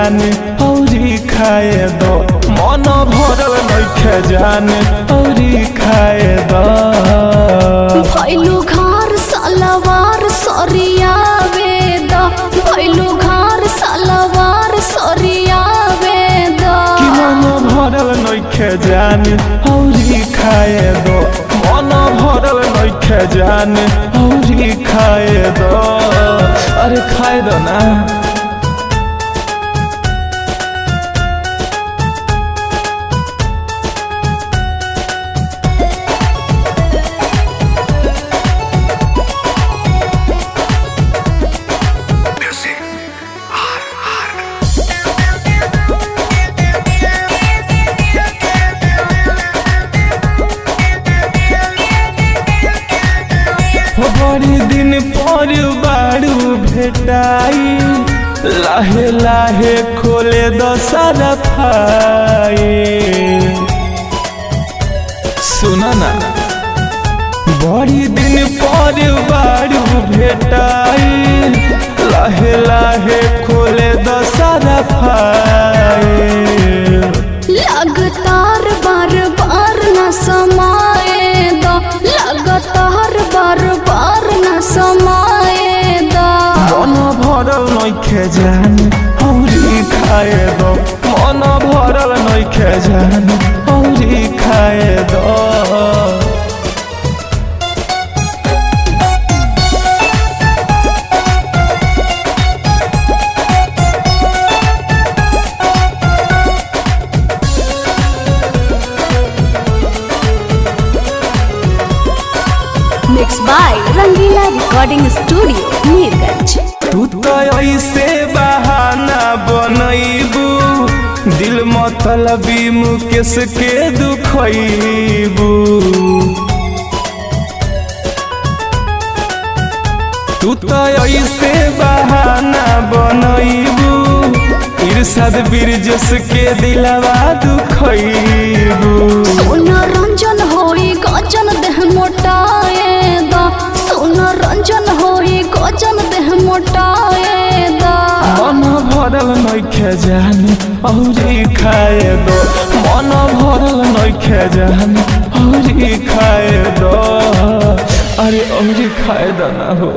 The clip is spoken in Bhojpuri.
जान औरी खाए दो मन भरल नइखे जान औरी खाए दो भइलु घर सलवार सरियावे द भइलु घर सलवार सरियावे द कि मन भरल नइखे जान औरी खाए दो मन भरल नइखे जान औरी खाए दो अरे खाए दो ना बड़ी दिन पर बारू भेटाई लाहे लाहे खोले दो सारा फाइल सुना ना बड़ी दिन पर बारू भेटाई लाहे लाहे खोले दो सारा फाइल लगातार बार बार न समाए दो लगातार बार बार न समाए दो मन भरल नइखे जान औरी खाए दो मन भरल नइखे जान औरी खाए दो Mixed by Rangila Recording Studio, Meerganj. तू तो ऐसे बहाना बनैबू दिल मतलबी मुकेश के दुखैबू तू तो ऐसे बहाना बनैबू इरशाद बिरजस के दिलवा दुखैबू सोना रंजन होई गजन देह मोटाए दा सोना रंजन होई गजन देह मोटाए दा मन भरल नइखे जान औरी खाए दो मन भरल नइखे जान औरी खाए दो अरे औरी खाए दो ना हो।